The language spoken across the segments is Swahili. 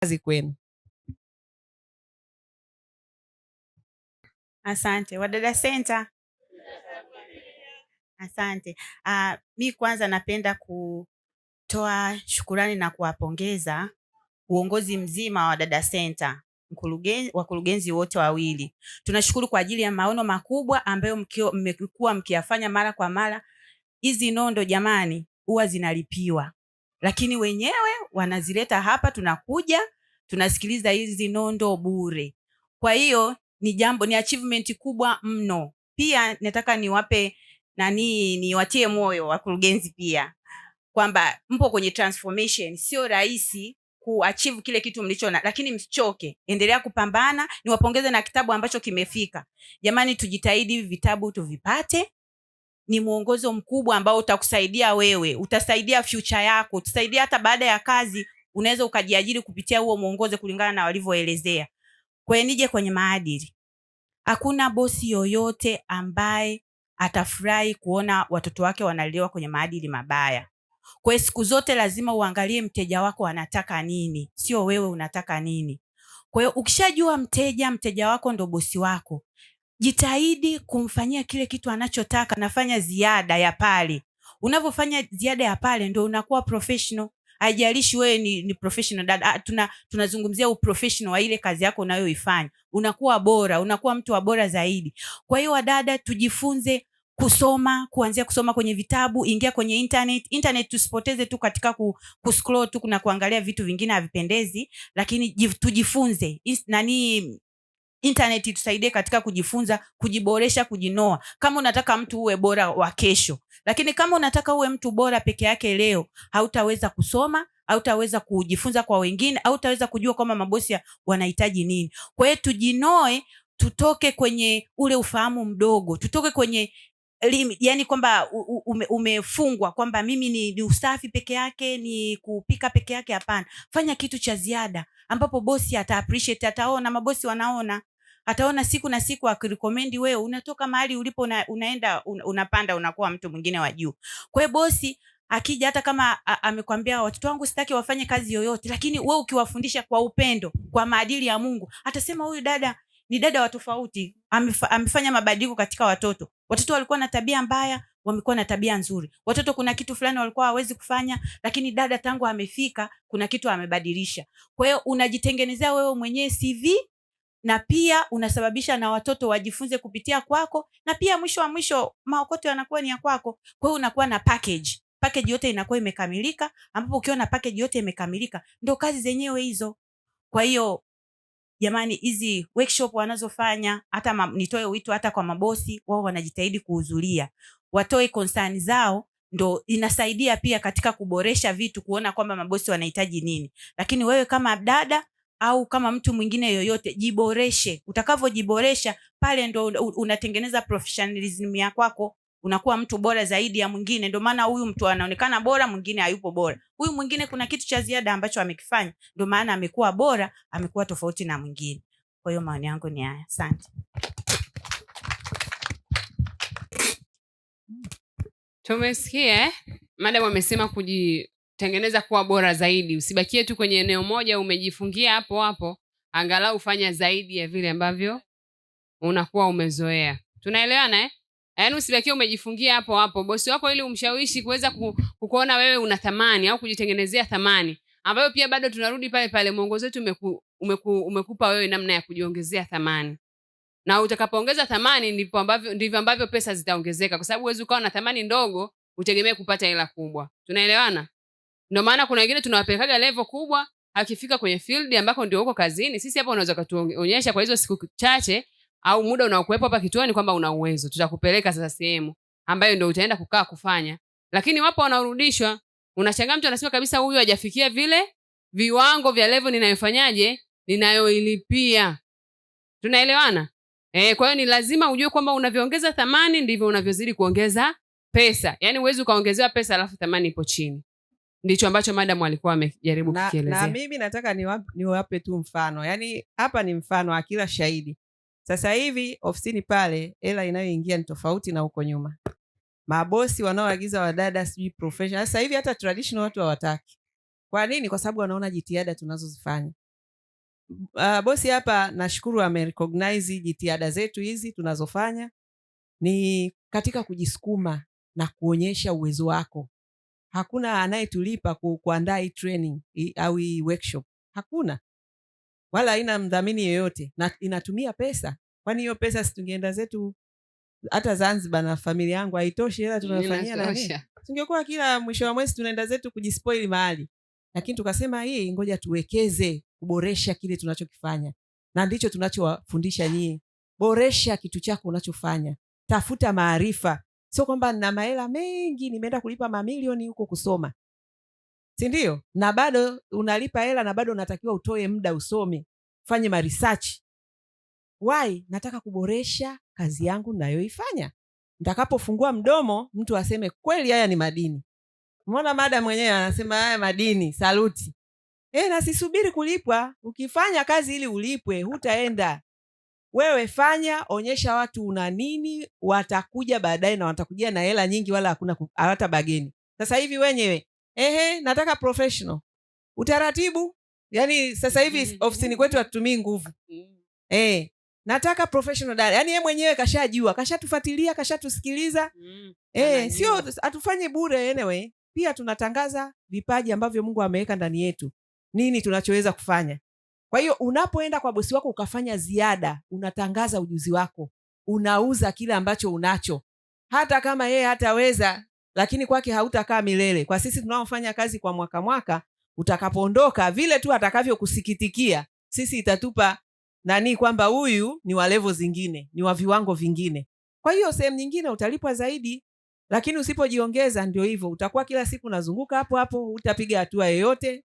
Kazi kwenu. Asante. Wadada Center. Asante. Mi kwanza napenda kutoa shukurani na kuwapongeza uongozi mzima wa Wadada Center, wakurugenzi wote wawili. Tunashukuru kwa ajili ya maono makubwa ambayo mmekuwa mkiyafanya mara kwa mara. Hizi nondo jamani huwa zinalipiwa, lakini wenyewe wanazileta hapa, tunakuja tunasikiliza hizi nondo bure. Kwa hiyo ni achievement kubwa mno. Pia nataka niwatie moyo wakurugenzi pia kwamba mpo kwenye transformation. Sio rahisi kuachieve kile kitu lakini msichoke, endelea kupambana. Niwapongeze na kitabu ambacho kimefika. Jamani, tujitahidi vitabu tuvipate. Ni mwongozo mkubwa ambao utakusaidia wewe, utasaidia future yako, utasaidia hata baada ya kazi unaweza ukajiajiri kupitia huo mwongozo kulingana na walivyoelezea. Kwa hiyo nije kwenye maadili. Hakuna bosi yoyote ambaye atafurahi kuona watoto wake wanalelewa kwenye maadili mabaya. Kwa hiyo siku zote lazima uangalie mteja wako anataka nini, sio wewe unataka nini. Kwa hiyo ukishajua mteja wako ndo bosi wako, jitahidi kumfanyia kile kitu anachotaka, nafanya ziada ya pale. Unavyofanya ziada ya pale ndo unakuwa professional. Haijalishi wewe ni professional dada, tunazungumzia uprofessional wa ile kazi yako unayoifanya. Unakuwa bora, unakuwa mtu wa bora zaidi. Kwa hiyo wadada, tujifunze kusoma, kuanzia kusoma kwenye vitabu, ingia kwenye internet tusipoteze tu katika kuscroll tu na kuangalia vitu vingine havipendezi, lakini tujifunze. Internet itusaidie katika kujifunza, kujiboresha, kujinoa. Kama unataka mtu uwe bora wa kesho, lakini kama unataka uwe mtu bora peke yake leo, hautaweza kusoma, hautaweza kujifunza kwa wengine, hautaweza kujua kama mabosi wanahitaji nini. Kwa hiyo tujinoe, tutoke kwenye ule ufahamu mdogo, tutoke kwenye yani kwamba umefungwa kwamba mimi ni usafi peke yake, ni kupika peke yake. Hapana, fanya kitu cha ziada ambapo bosi ata appreciate, ataona, mabosi wanaona, ataona siku na siku akirecommend wewe, unatoka mahali ulipo unaenda unapanda, unakuwa mtu mwingine wa juu. Kwa hiyo bosi akija, hata kama amekwambia watoto wangu sitaki wafanye kazi yoyote, lakini wewe ukiwafundisha kwa upendo, kwa maadili ya Mungu, atasema huyu dada ni dada wa tofauti, amefanya mabadiliko katika watoto. Watoto walikuwa na tabia mbaya, wamekuwa na tabia nzuri. Watoto kuna kitu fulani walikuwa hawezi kufanya, lakini dada tangu amefika kuna kitu amebadilisha. Kwa hiyo unajitengenezea wewe mwenyewe CV, na pia unasababisha na watoto wajifunze kupitia kwako, na pia mwisho wa mwisho maokoto yanakuwa ni ya kwako. Kwa hiyo unakuwa na package yote inakuwa imekamilika, ambapo ukiwa na package yote imekamilika ndio kazi zenyewe hizo. Kwa hiyo jamani, hizi workshop wanazofanya, hata nitoe wito hata kwa mabosi, wao wanajitahidi kuhudhuria, watoe concern zao, ndo inasaidia pia katika kuboresha vitu, kuona kwamba mabosi wanahitaji nini. Lakini wewe kama dada au kama mtu mwingine yoyote, jiboreshe. Utakavyojiboresha pale ndo unatengeneza professionalism ya kwako, unakuwa mtu bora zaidi ya mwingine. Ndio maana huyu mtu anaonekana bora, mwingine hayupo bora. Huyu mwingine kuna kitu cha ziada ambacho amekifanya, ndio maana amekuwa bora, amekuwa tofauti na mwingine. Kwa hiyo maoni yangu ni haya. Asante. Tumesikia madam amesema kujitengeneza kuwa bora zaidi. Usibakie tu kwenye eneo moja umejifungia hapo hapo, angalau ufanya zaidi ya vile ambavyo unakuwa umezoea. Tunaelewana eh? Yaani usibakie umejifungia hapo hapo. Bosi wako ili umshawishi kuweza kukuona wewe una thamani au kujitengenezea thamani, ambayo pia bado tunarudi pale pale, mwongozo wetu umekupa wewe namna ya kujiongezea thamani. Na utakapoongeza thamani ndivyo ambavyo pesa zitaongezeka, kwa sababu huwezi ukawa na thamani ndogo utegemee kupata hela kubwa. Tunaelewana? Ndio maana kuna wengine tunawapelekaga level kubwa, akifika kwenye field ambako ndio uko kazini. Sisi hapa unaweza kutuonyesha kwa hizo siku chache au muda unaokuepo hapa kituoni kwamba una uwezo, tutakupeleka sasa sehemu ambayo ndio utaenda kukaa kufanya. Lakini wapo wanarudishwa, unashangaa mtu anasema kabisa huyu hajafikia vile viwango vya level ninayoilipia. Tunaelewana? Kwa hiyo ni lazima ujue kwamba unavyoongeza thamani ndivyo unavyozidi kuongeza pesa. Yaani huwezi ukaongezewa pesa alafu thamani ipo chini. Ndicho ambacho madam alikuwa amejaribu kukielezea. Na mimi nataka niwape tu mfano. Yaani hapa ni mfano wa kila shahidi. Sasa hivi ofisini pale hela inayoingia ni tofauti na huko nyuma. Mabosi wanaoagiza wadada sijui professional. Sasa hivi hata traditional watu hawataki. Kwa nini? Kwa sababu wanaona jitihada tunazozifanya. bosi hapa nashukuru amerecognize jitihada zetu hizi tunazofanya ni katika kujisukuma na kuonyesha uwezo wako. Hakuna anayetulipa kuandaa hii training au hii workshop, hakuna, wala haina mdhamini yoyote, na inatumia pesa. Kwani hiyo pesa si tungeenda zetu hata Zanzibar na familia yangu? Haitoshi hela tunayofanyia na nini? Tungekuwa kila mwisho wa mwezi tunaenda zetu kujispoil mahali. Lakini tukasema hii ngoja tuwekeze kuboresha kile tunachokifanya, na ndicho tunachowafundisha nyie. Boresha kitu chako unachofanya, tafuta maarifa. Sio kwamba nina mahela mengi nimeenda kulipa mamilioni huko kusoma, si ndio? Na bado unalipa hela na bado unatakiwa utoe muda usome, fanye ma research. Why? Nataka kuboresha kazi yangu ninayoifanya. Nitakapofungua mdomo mtu aseme kweli haya ni madini. Umeona madam mwenyewe anasema haya madini, saluti. Na sisubiri kulipwa. Ukifanya kazi ili ulipwe, hutaenda. Wewe fanya, onyesha watu una nini, watakuja baadaye na watakujia na hela nyingi, wala hakuna hata bageni. Sasa hivi wenyewe, nataka professional. Utaratibu, yani sasa hivi ofisini kwetu hatutumii nguvu. Nataka professional dada. Yani yeye mwenyewe kashajua, kashatufuatilia, kashatusikiliza. Sio atufanye bure anyway. Pia tunatangaza vipaji ambavyo Mungu ameweka ndani yetu. Nini tunachoweza kufanya? Kwa hiyo unapoenda kwa bosi wako ukafanya ziada, unatangaza ujuzi wako, unauza kile ambacho unacho. Hata kama yeye hataweza, lakini kwake hautakaa milele. Kwa sisi tunaofanya kazi kwa mwaka, utakapoondoka vile tu atakavyokusikitikia, sisi itatupa kwamba huyu ni wa level zingine, ni wa viwango vingine. Kwa hiyo sehemu nyingine utalipwa zaidi, lakini usipojiongeza ndio hivyo, utakuwa kila siku unazunguka hapo hapo, utapiga hatua yoyote.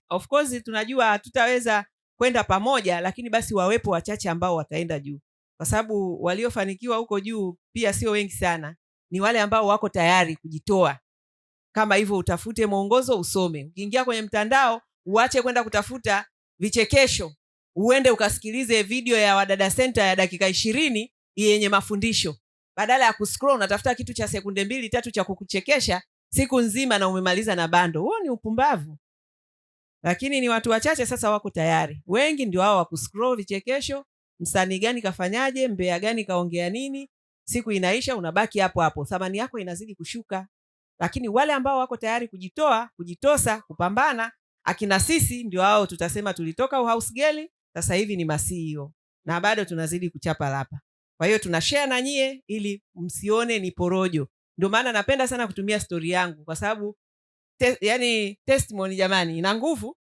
Of course tunajua hatutaweza kwenda pamoja, lakini basi wawepo wachache ambao wataenda juu, kwa sababu waliofanikiwa huko juu pia sio wengi sana. Ni wale ambao wako tayari kujitoa. Kama hivyo utafute mwongozo usome. Ukiingia kwenye mtandao uache kwenda kutafuta vichekesho, uende ukasikilize video ya Wadada Center ya dakika 20 yenye mafundisho. Badala ya kuscroll unatafuta kitu cha sekunde 2-3 cha kukuchekesha siku nzima na umemaliza na bando. Huo ni upumbavu. Lakini ni watu wachache sasa wako tayari. Wengi ndio hao wa kuscroll vichekesho, msanii gani kafanyaje, mbea gani kaongea nini, siku inaisha unabaki hapo hapo. Thamani yako inazidi kushuka. Lakini wale ambao wako tayari kujitoa, kujitosa, kupambana, akina sisi ndio hao tutasema tulitoka house girl, sasa hivi ni CEO na bado tunazidi kuchapa lapa. Kwa hiyo tunashare na nyie ili msione ni porojo. Ndio maana napenda sana kutumia story yangu, kwa sababu testimony jamani ina nguvu.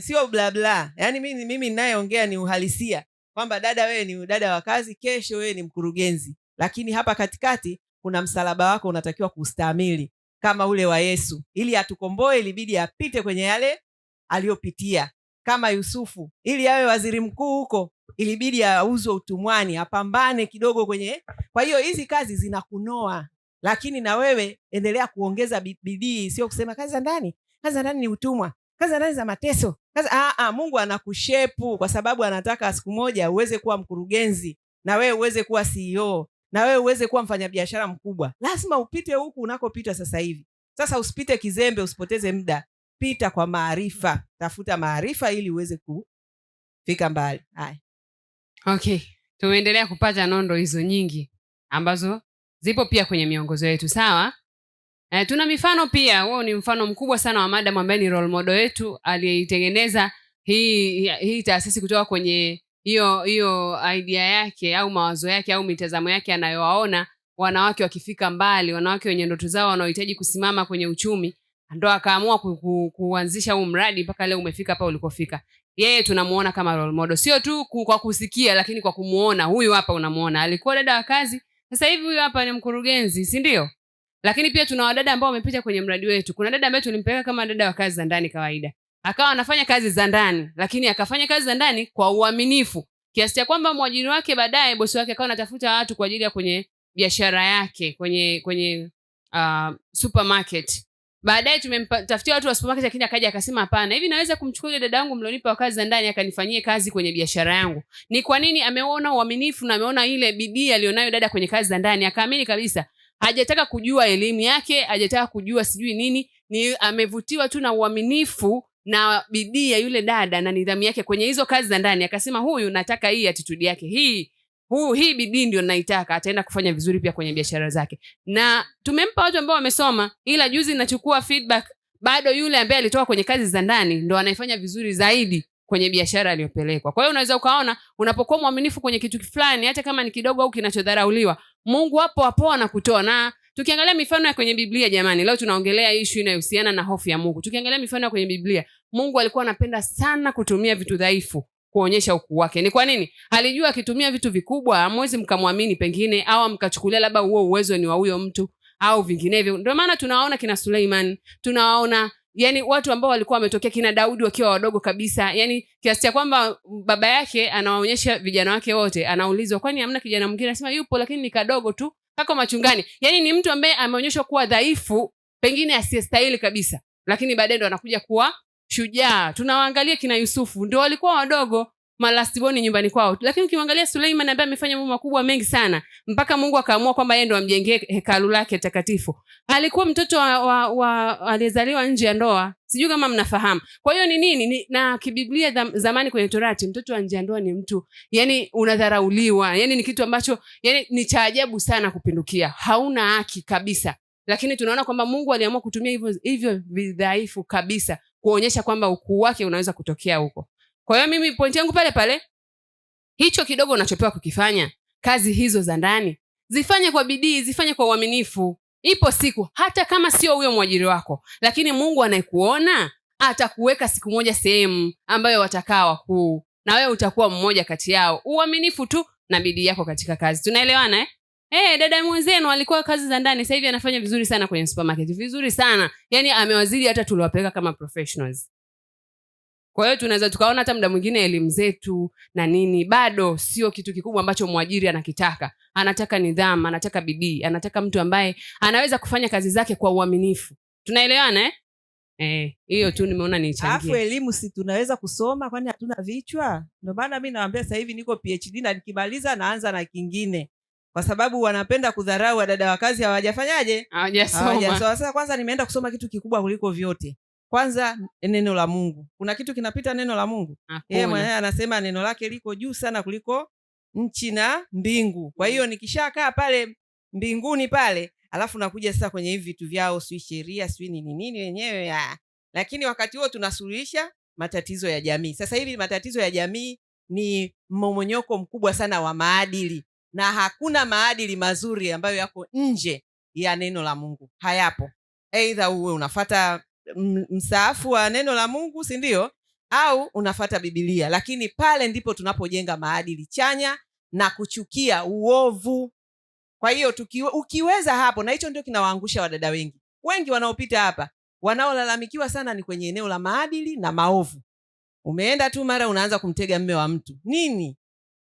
Sio bla bla. Yani mimi ninayeongea ni uhalisia, kwamba dada wewe ni dada wa kazi, kesho wewe ni mkurugenzi, lakini hapa katikati kuna msalaba wako unatakiwa kustahimili kama ule wa Yesu. Ili atukomboe ilibidi apite kwenye yale aliyopitia. Kama Yusufu, ili awe waziri mkuu huko ilibidi auzwe utumwani, apambane kidogo kwenye. Kwa hiyo hizi kazi zinakunoa, lakini na wewe endelea kuongeza bidii, sio kusema kazi za ndani ni utumwa, kazi za ndani za mateso. Mungu anakushepu kwa sababu anataka siku moja uweze kuwa mkurugenzi, na wewe uweze kuwa CEO, na wewe uweze kuwa mfanyabiashara mkubwa. Lazima upite huku unakopita sasa hivi. Sasa usipite kizembe, usipoteze muda. Pita kwa maarifa, tafuta maarifa ili uweze kufika mbali. Haya. Okay, tumeendelea kupata nondo hizo nyingi ambazo zipo pia kwenye miongozo yetu, sawa? Tuna mifano pia. Huo ni mfano mkubwa sana wa madam ambaye ni role model yetu, aliyeitengeneza hii taasisi kutoka kwenye hiyo idea yake au mawazo yake au mitazamo yake anayowaona wanawake wakifika mbali, wanawake wenye ndoto zao wanaohitaji kusimama kwenye uchumi, ndio akaamua kuanzisha huu mradi mpaka leo umefika hapa ulikofika. Yeye tunamuona kama role model, sio tu kwa kusikia, lakini kwa kumuona. Huyu hapa unamuona alikuwa dada wa kazi, sasa hivi huyu hapa ni mkurugenzi, si ndio? Lakini pia tuna wadada ambao wamepita kwenye mradi wetu. Kuna dada ambaye tulimpeleka kama dada wa kazi za ndani kawaida, akawa anafanya kazi za ndani, lakini akafanya kazi za ndani kwa uaminifu kiasi cha kwamba mwajiri wake baadaye, bosi wake, akawa anatafuta watu kwa ajili ya kwenye biashara yake kwenye supermarket. Baadaye tumemtafutia watu wa supermarket, lakini akaja akasema hapana, hivi naweza kumchukua yule dada yangu mlionipa wa kazi za ndani akanifanyie kazi kwenye biashara yangu. Ni kwa nini? Ameona uaminifu na ameona ile bidii alionayo dada kwenye kazi za ndani, akaamini kabisa. Hajataka kujua elimu yake, hajataka kujua sijui nini, ni amevutiwa tu na uaminifu na bidii ya yule dada na nidhamu yake kwenye hizo kazi za ndani, akasema huyu nataka hii attitude yake, hii bidii ndio naitaka, ataenda kufanya vizuri pia kwenye biashara zake. Na tumempa watu ambao wamesoma, ila juzi nachukua feedback, bado yule ambaye alitoka kwenye kazi za ndani ndo anaifanya vizuri zaidi kwenye biashara aliyopelekwa. Kwa hiyo unaweza ukaona unapokuwa mwaminifu kwenye kitu fulani, hata kama ni kidogo au kinachodharauliwa, Mungu hapo anakutoa. Na tukiangalia mifano ya kwenye Biblia, jamani, leo tunaongelea issue inayohusiana na hofu ya Mungu. Tukiangalia mifano ya kwenye Biblia, Mungu alikuwa anapenda sana kutumia vitu dhaifu kuonyesha ukuu wake. Ni kwa nini? Alijua akitumia vitu vikubwa hamwezi mkamwamini pengine, au mkachukulia labda huo uwezo ni wa huyo mtu au vinginevyo. Ndio maana tunaona kina Suleiman, tunaona yani watu ambao walikuwa wametokea, kina Daudi wakiwa wadogo kabisa, yani kiasi cha kwamba baba yake anawaonyesha vijana wake wote, anaulizwa kwani hamna kijana mwingine, anasema yupo lakini ni kadogo tu kako machungani. Yani ni mtu ambaye ameonyeshwa kuwa dhaifu, pengine asiyestahili kabisa, lakini baadaye ndo anakuja kuwa shujaa. Tunawaangalia kina Yusufu, ndio walikuwa wadogo, malastiboni nyumbani kwao, lakini ukiangalia Suleiman ambaye amefanya mambo makubwa mengi sana, mpaka Mungu akaamua kwamba yeye ndo amjengee hekalu lake takatifu. Alikuwa mtoto wa aliyezaliwa nje ya ndoa, sijui kama mnafahamu. Kwa hiyo ni nini? Na kibiblia zamani kwenye Torati, mtoto wa nje ya ndoa ni mtu yani unadharauliwa, yani ni kitu ambacho yani ni cha ajabu sana kupindukia, hauna haki kabisa. Lakini tunaona kwamba Mungu aliamua kutumia hivyo vidhaifu kabisa kuonyesha kwamba ukuu wake unaweza kutokea huko. Kwa hiyo mimi point yangu pale, hicho kidogo unachopewa kukifanya, kazi hizo za ndani, zifanye kwa bidii, zifanye kwa uaminifu. Ipo siku, hata kama sio huyo mwajiri wako, lakini Mungu anayekuona atakuweka siku moja sehemu ambayo watakaa wakuu, na wewe utakuwa mmoja kati yao. Uaminifu tu na bidii yako katika kazi. Tunaelewana dada mwenzenu alikuwa kazi za ndani, sasa hivi anafanya vizuri sana kwenye supermarket, vizuri sana. Yani amewazidi hata tuliwapeleka kama professionals. Kwa hiyo tunaweza tukaona hata muda mwingine elimu zetu na nini bado sio kitu kikubwa ambacho mwajiri anakitaka. Anataka nidhamu, anataka bidii, anataka mtu ambaye anaweza kufanya kazi zake kwa uaminifu. Tunaelewana hiyo tu nimeona nichangie. Alafu elimu si tunaweza kusoma, kwani hatuna vichwa? Ndio maana mimi nawaambia sasa hivi niko PhD na nikimaliza naanza na kingine. Kwa sababu wanapenda kudharau wadada wa kazi hawajafanyaje? Hawajasoma. Sasa kwanza nimeenda kusoma kitu kikubwa kuliko vyote. Kwanza neno la Mungu. Kuna kitu kinapita neno la Mungu? Yeye mwenyewe anasema neno lake liko juu sana kuliko nchi na mbingu. Kwa hiyo nikishakaa pale mbinguni pale, alafu nakuja sasa kwenye hivi vitu vyao, si sheria, si nini wenyewe. Lakini wakati huo tunasuluhisha matatizo ya jamii. Sasa hivi matatizo ya jamii ni mmomonyoko mkubwa sana wa maadili, na hakuna maadili mazuri ambayo yako nje ya neno la Mungu. Hayapo. Either uwe unafuata msaafu wa neno la Mungu, si ndio? Au unafuata Biblia. Lakini pale ndipo tunapojenga maadili chanya na kuchukia uovu. Kwa hiyo ukiweza hapo, na hicho ndio kinawaangusha wadada wengi wanaopita hapa, wanaolalamikiwa sana ni kwenye eneo la maadili na maovu. Umeenda tu mara unaanza kumtega mme wa mtu. Nini?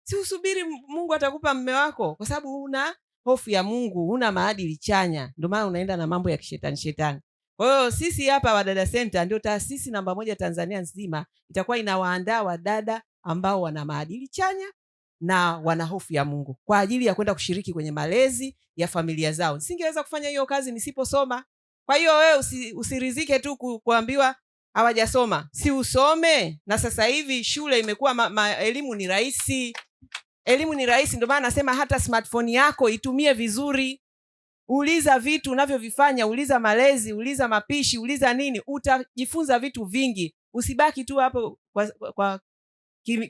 Si usubiri Mungu atakupa mme wako, kwa sababu una hofu ya Mungu, una maadili chanya. Ndio maana unaenda na mambo ya kishetani. Kwa hiyo sisi hapa Wadada Center ndio taasisi namba 1 Tanzania nzima itakuwa inawaandaa wadada ambao wana maadili chanya na wana hofu ya Mungu kwa ajili ya kwenda kushiriki kwenye malezi ya familia zao. Nisingeweza kufanya hiyo kazi nisiposoma. Kwa hiyo wewe usirizike tu kuambiwa hawajasoma. Si usome. Na sasa hivi shule imekuwa elimu ni rahisi. Elimu ni rahisi, ndio maana nasema hata smartphone yako itumie vizuri. Uliza vitu unavyovifanya, uliza malezi, uliza mapishi, uliza nini, utajifunza vitu vingi. Usibaki tu hapo kwa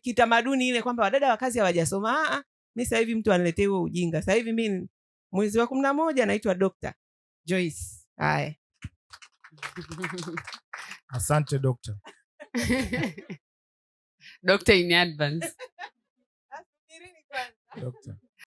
kitamaduni ile kwamba wadada wa kazi hawajasoma. Mimi sasa hivi mtu aniletee huo ujinga. Sasa hivi mimi mwezi wa 11 naitwa Dr. Joyce. Haya. Asante Dr. Dr. in advance. Dr.